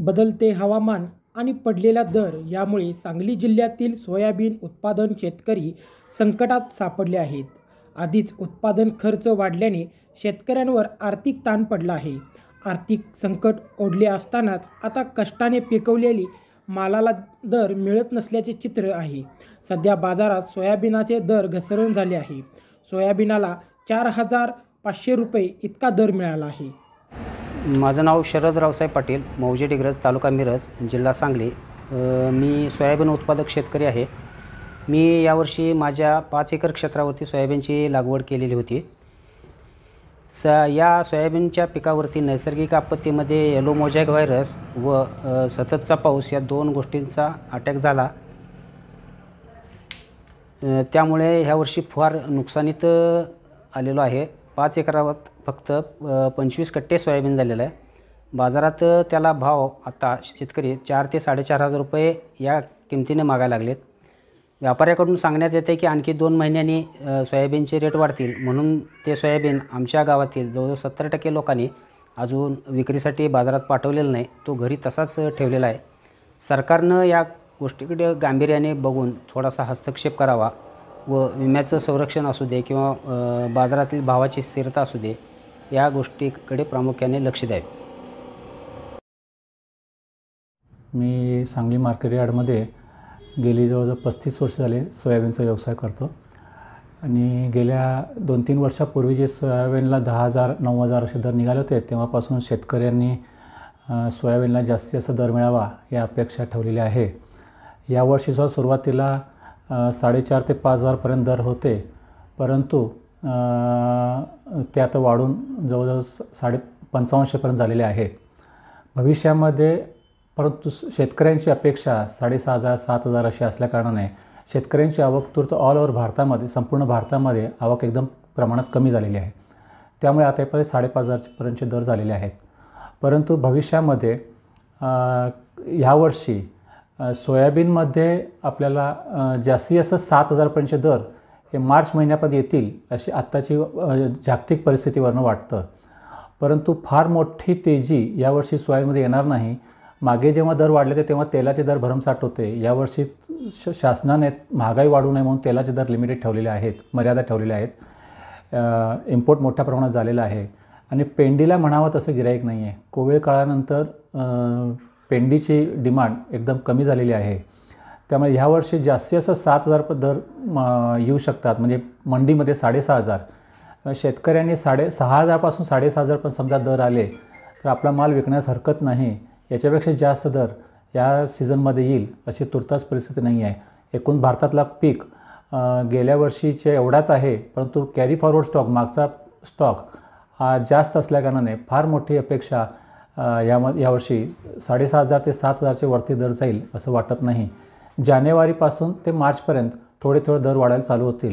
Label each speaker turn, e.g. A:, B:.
A: बदलते हवामान आणि पडलेला दर यामुळे सांगली जिल्ह्यातील सोयाबीन उत्पादन शेतकरी संकटात सापडले आहेत। आधीच उत्पादन खर्च वाढल्याने शेतकऱ्यांवर आर्थिक ताण पडला आहे। आर्थिक संकट ओढले असतानाच आता कष्टाने पिकवलेली मालाला दर मिळत नसल्याचे चित्र आहे। सध्या बाजारात सोयाबीनाचे दर घसरण झाले आहे। सोयाबीनाला 4,500 रुपये इतका दर मिळाला आहे।
B: माझं नाव शरद रावसाहेब पाटील, मौजे डिग्रज, तालुका मिरज, जिल्हा सांगली। मी सोयाबीन उत्पादक शेतकरी आहे। मी यावर्षी माझ्या 5 एकर क्षेत्रावरती सोयाबीनची लागवड केलेली होती। या सोयाबीनच्या पिकावरती नैसर्गिक आपत्तीमध्ये येलो मोझॅक व्हायरस व सततचा पाऊस या 2 गोष्टींचा अटॅक झाला। त्यामुळे ह्यावर्षी फार नुकसानीत आलेलो आहे। 5 एकरावर फक्त 25 कट्टे सोयाबीन झालेलं आहे। बाजारात त्याला भाव आता शेतकरी 4 ते 4,500 रुपये या किमतीने मागायला लागलेत। व्यापाऱ्याकडून सांगण्यात येते की आणखी 2 महिन्यांनी सोयाबीनचे रेट वाढतील, म्हणून ते सोयाबीन आमच्या गावातील जवळजवळ 70% लोकांनी अजून विक्रीसाठी बाजारात पाठवलेलं नाही, तो घरी तसाच ठेवलेला आहे। सरकारनं या गोष्टीकडे गांभीर्याने बघून थोडासा हस्तक्षेप करावा व विम्याचं संरक्षण असू दे किंवा बाजारातील भावाची स्थिरता असू दे, या गोष्टीकडे प्रामुख्याने लक्ष द्यावे।
C: मी सांगली मार्केट यार्डमध्ये गेली जवळजवळ 35 वर्ष झाले सोयाबीनचा व्यवसाय करतो आणि गेल्या 2-3 वर्षापूर्वी जे सोयाबीनला 10,000 9,000 असे दर निघाले होते, तेव्हापासून शेतकऱ्यांनी सोयाबीनला जास्तीत जास्त दर मिळावा या अपेक्षा ठेवलेली आहे। यावर्षीचा सुरुवातीला 4,500 ते 5,000 दर होते, परंतु ते आता वाढून जवळजवळ 5,500 झालेले आहेत भविष्यामध्ये। परंतु शेतकऱ्यांची अपेक्षा 6,500 7,000 अशी असल्याकारणाने शेतकऱ्यांची आवक तूर्त ऑल ओव्हर भारतामध्ये, संपूर्ण भारतामध्ये आवक एकदम प्रमाणात कमी झालेली आहे। त्यामुळे आतापर्यंत 5,500 दर झालेले आहेत। परंतु भविष्यामध्ये ह्यावर्षी सोयाबीनमध्ये आपल्याला जास्तीत जास्त 7,000 दर हे मार्च महिन्यापर्यंत येतील अशी आत्ताची जागतिक परिस्थितीवरून वाटतं। परंतु फार मोठी तेजी यावर्षी सोयाबीनमध्ये येणार नाही। मागे जेव्हा दर वाढले होते तेव्हा तेलाचे दर भरमसाठ होते। यावर्षी शासनाने महागाई वाढू नये म्हणून तेलाचे दर लिमिटेड ठेवलेले आहेत, मर्यादा ठेवलेल्या आहेत। इम्पोर्ट मोठ्या प्रमाणात झालेला आहे आणि पेंडीला म्हणावं तसं गिराईक नाही आहे। कोविड काळानंतर पेंडीची डिमांड एकदम कमी झालेली आहे। त्यामुळे ह्यावर्षी जास्तीत जास्त 7,000 दर येऊ शकतात, म्हणजे मंडीमध्ये 6,500। शेतकऱ्यांनी 6,500 पासून 6,500 पण समजा दर आले तर आपला माल विकण्यास हरकत नाही। याच्यापेक्षा जास्त दर या सीझनमध्ये येईल अशी तुर्तास परिस्थिती नाही आहे। एकूण भारतातला पीक गेल्या वर्षीचे एवढाच आहे, परंतु कॅरी फॉरवर्ड स्टॉक, मागचा स्टॉक हा जास्त असल्याकारणाने फार मोठी अपेक्षा यावर्षी 6,500 ते 7,000चे वरती दर जाईल असं वाटत नाही। जानेवारीपासून ते मार्चपर्यंत थोडे थोडे दर वाढायला चालू होतील।